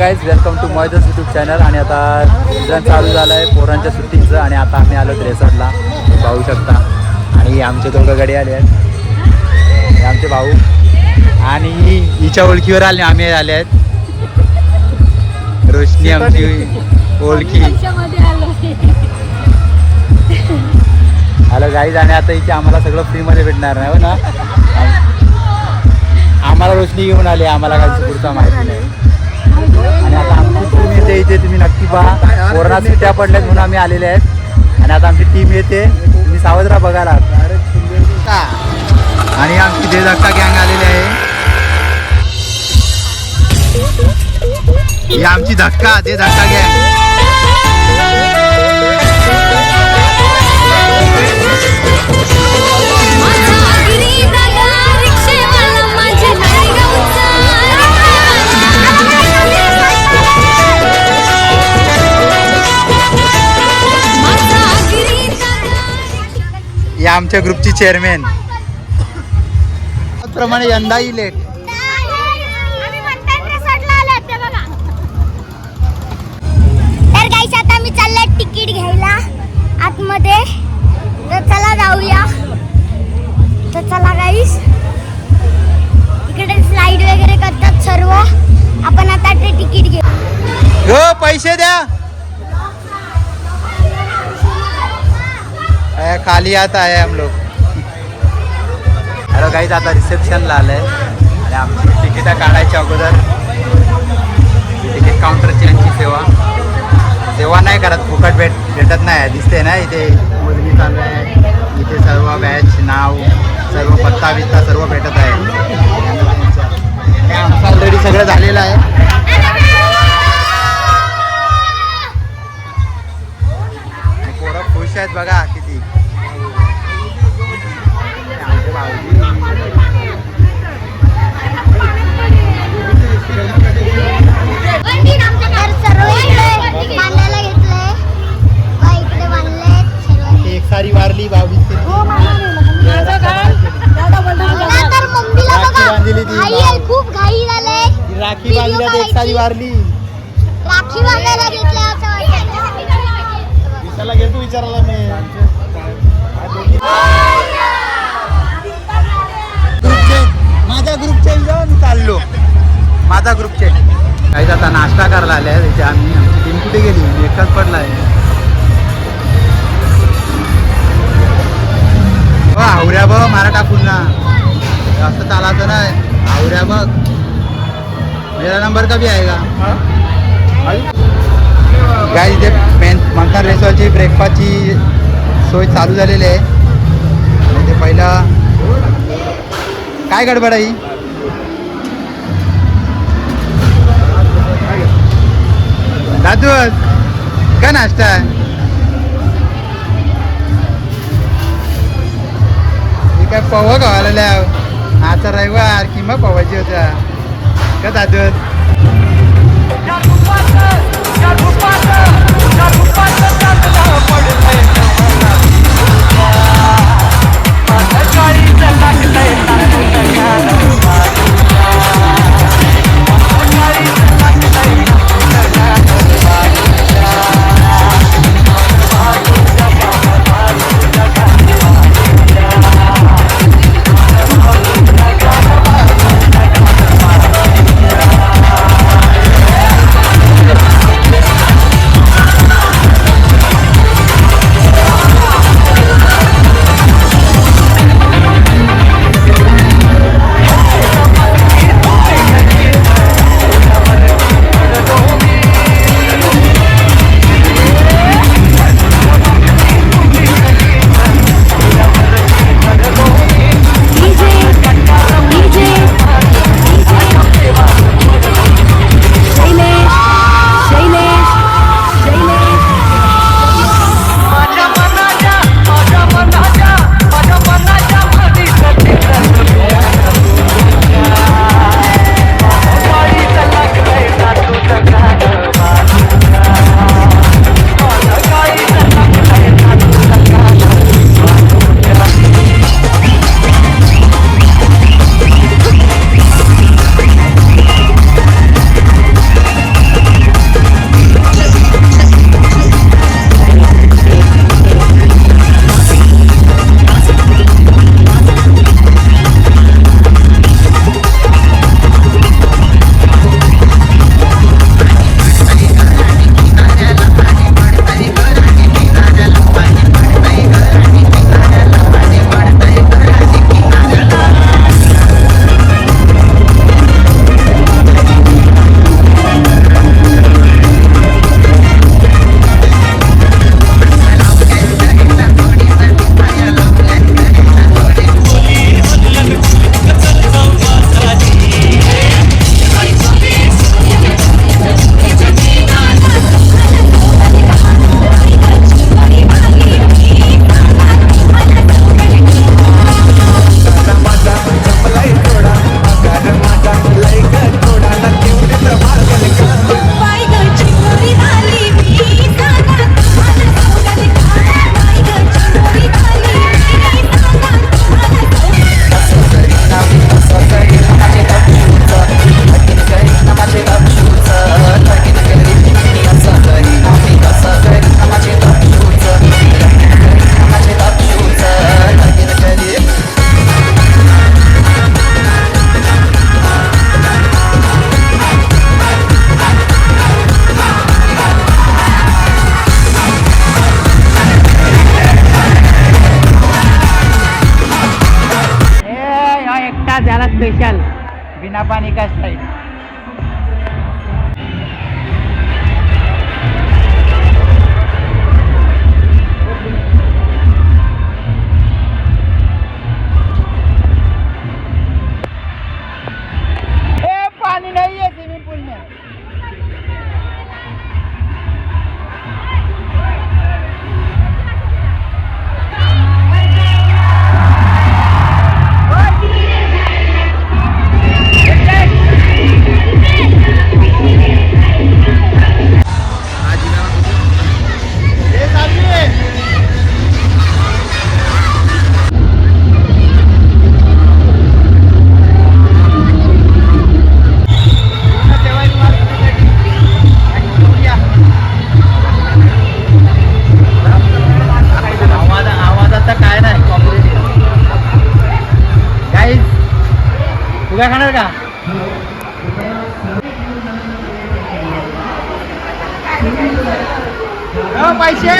Guys, welcome to मॉयदस YouTube channel. आणि आता सीझन चालू झालं आहे पोरांच्या सुट्टीचं आणि आता आम्ही आलो रेसॉर्टला, पाहू शकता. आणि आमचे दोघं गाडी आले आहेत, हे आमचे भाऊ आणि हिच्या ओळखीवर आले आम्ही आले आहेत. रोशनी आमची ओळखी. हॅलो गाईज, आणि आता इथे आम्हाला सगळं फ्रीमध्ये भेटणार नाही हो ना. आम्हाला रोशनी घेऊन आली, आम्हाला काय पुढचा माहिती नाही. आणि आता आमची टीम येते इथे, तुम्ही नक्की पहा. कोरोना सुट्ट्या पडल्यात म्हणून आम्ही आलेले आहेत. आणि आता आमची टीम येते, तुम्ही सावध राहा बघायला. आणि आमची दे धक्का गँग आलेली आहे. ही आमची धक्का दे धक्का गँग. या आमच्या ग्रुपची चेअरमॅन. त्याप्रमाणे यंदाही लेट. तर गाईस आता मी चालले तिकीट घ्यायला आतमध्ये, तर चला जाऊया. तर चला गाईस, इकडे स्लाइड वगैरे करतात सर्व. आपण आता ते तिकीट घेऊ. हो, पैसे द्या. खाली आता आहे हम लोग. हॅलो गाईज, आता रिसेप्शनला आलं आहे आणि आमची तिकीटं काढायच्या अगोदर तिकीट काउंटरची यांची सेवा नाही करत, फुकट भेटत नाही. दिसते ना इथे मोजणी चालू आहे. इथे सर्व बॅच, नाव, सर्व पत्ता बित्ता सर्व भेटत आहे. आमचं ऑलरेडी सगळं झालेलं आहे. पोरं खुश आहेत बघा किती. एक सारी वारली 22 बांधली ती. खूप घाई झाले. राखी बांधली तर एक सारी वारली. राखी बांधायला घेतल्या. विचारला गेलो विचारायला मी. माझ्या ग्रुपच्या जाऊन चाललो. माझा ग्रुपचे काही आता नाश्ता करायला आले आहे. तिथे आम्ही टीम कुठे गेली, एकटाच पडला आहे. आवऱ्या बघ मारा टाकून ना, जास्त चालायचं नाही. आवऱ्या बघ. मेरा नंबर कभी आएगा. गाईस, इथे मंथन रेसॉर्टची ब्रेकफास्टची सोय चालू झालेली आहे. आणि ते पहिला काय गडबड आहे दादू, काय नाश्ता आहे? हे काय पवा गावाला आता रविवार किंवा पवायची होता का दादू? चहा पाणी काय स्टाईल. पानी नहीं है स्विमिंग पूल में. आवाजाचा काय नाही कॉपरेट. गाईज तू काय खाणार का? पैसे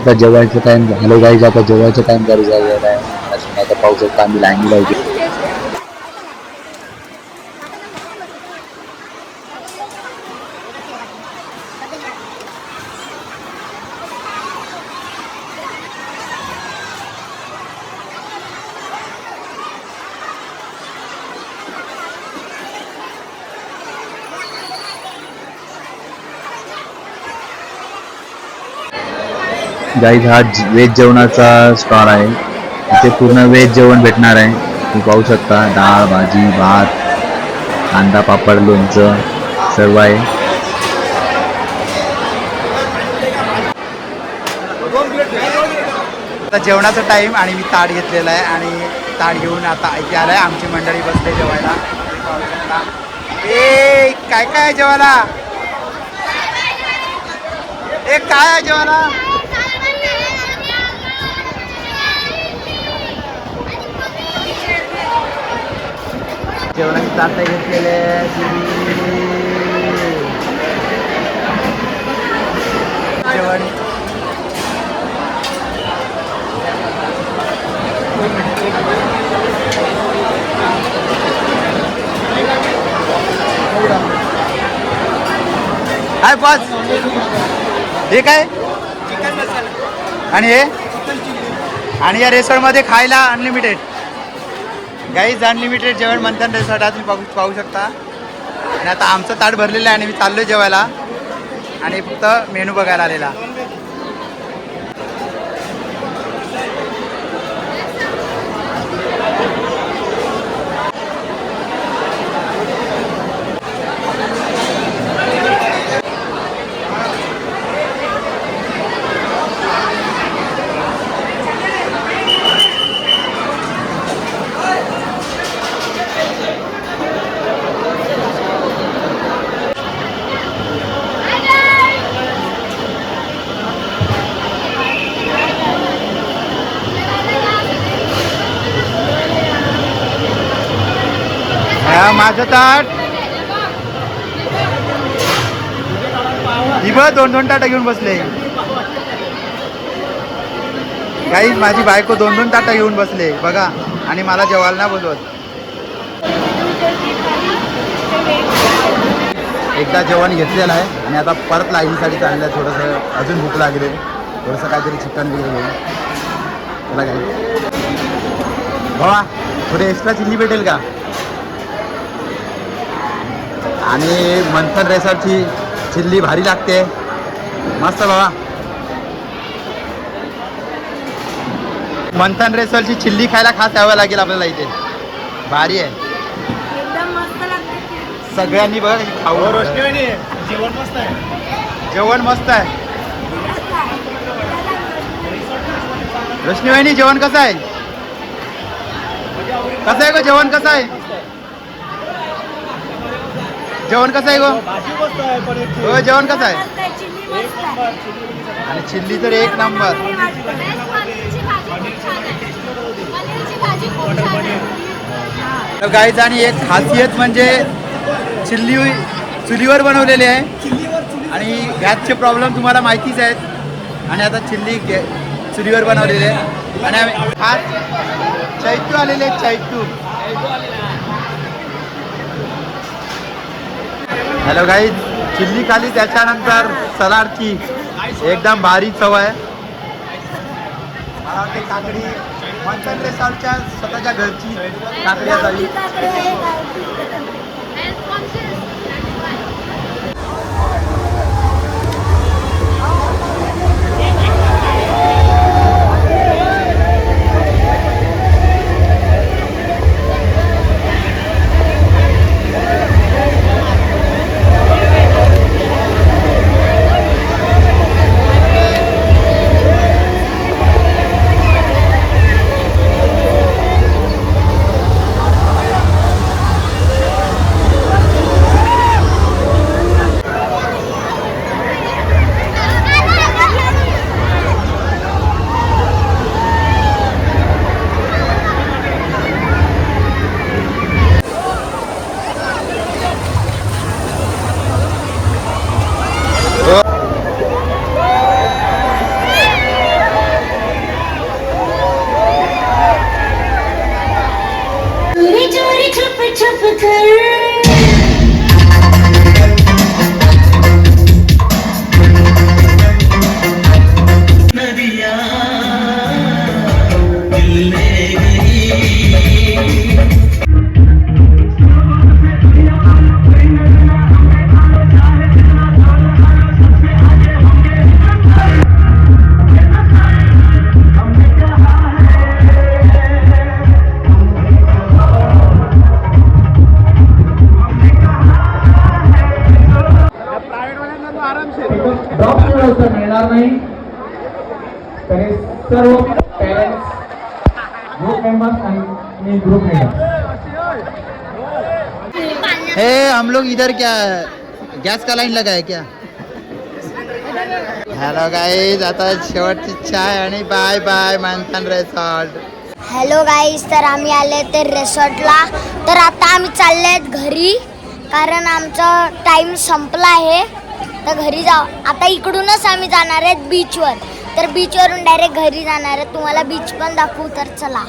आता जेवायचं टाइम झालं गाईज. आता जेवायचं टाइम चालू झालेला आहे. आता पाऊस येतो आम्ही लाईन लावली. गाईज हा व्हेज जेवणाचा स्टॉल आहे. इथे पूर्ण व्हेज जेवण भेटणार आहे. तुम्ही पाहू शकता डाळ भाजी भात कांदा पापड लोणचं सर्व आहे. आता जेवणाचा टाइम आणि मी ताट घेतलेला आहे आणि ताट घेऊन आता इथे आलाय. आमची मंडळी बसले जेवायला. ए काय काय आहे जेवायला? ए काय आहे जेवायला? जेवणाची ताट घेतलेले जेवण हाय बस. हे काय चिकन मसाला आणि हे आणि या रेस्टॉरंटमध्ये खायला अनलिमिटेड. गाईज अनलिमिटेड जेवण म्हणतात रेस्टॉरंटात तुम्ही पाहू शकता. आणि आता आमचं ताट भरलेलं आहे आणि मी चाललो जेवायला आणि फक्त मेनू बघायला आलेला. माझं ताट ही बघ 2-2 ताटं घेऊन बसले. काही माझी बायको 2-2 ताटं घेऊन बसले बघा आणि मला जेवायला नाही बोलवत. एकदा जेवण घेतलेलं आहे आणि आता परत लाईनीसाठी चाललं आहे. थोडंसं अजून भूक लागली थोडंसं काहीतरी चिकन वगैरे घेऊन त्याला काय बाबा थोडे एक्स्ट्रा चिल्ली भेटेल का. आणि मंथन रेसॉर्टची चिल्ली भारी लागते मस्त बाबा. मंथन रेसॉर्टची चिल्ली खायला खास यावं लागेल आपल्याला इथे भारी आहे. सगळ्यांनी बघा खाऊ. जेवण मस्त आहे. जेवण मस्त आहे. रोशनी वहिनी जेवण कसं आहे. कसं आहे गो जेवण कसं आहे. जेवण कसं आहे गो. हो जेवण कसं आहे. आणि चिल्ली तर एक नंबर. गाईज आणि एक खासियत म्हणजे चिल्ली चुलीवर बनवलेली आहे आणि गॅसचे प्रॉब्लेम तुम्हाला माहितीच आहेत. आणि आता चिल्ली चुलीवर बनवलेली आहे आणि खास चैतू आलेले आहेत. चैतू हॅलो गाईज चिल्ली खाली त्याच्यानंतर सलाडची एकदम भारी चव आहे. मला वाटते काकडी मंथन रेसॉर्टच्या स्वतःच्या घरची काकडी असावी. मिळणार नाही. तरी सर्व पेरेंट्स ग्रुप मेंबर्स आणि ग्रुप लीडर. हे हम लोग इधर क्या गैस का लाइन लगा है क्या. हॅलो गाईज आता शेवटची चाय आणि बाय बाय मंथन रेसॉर्ट. हॅलो गाईज तर आम्ही आले ते रिसॉर्टला. तर आता आम्ही चालले आहेत घरी कारण आमचा टाईम संपला आहे. तर घरी जाऊ आता. इकडूनच आम्ही जाणार आहेत बीचवर. तर बीचवरून डायरेक्ट घरी जाणार आहे. तुम्हाला बीच पण दाखवू तर चला.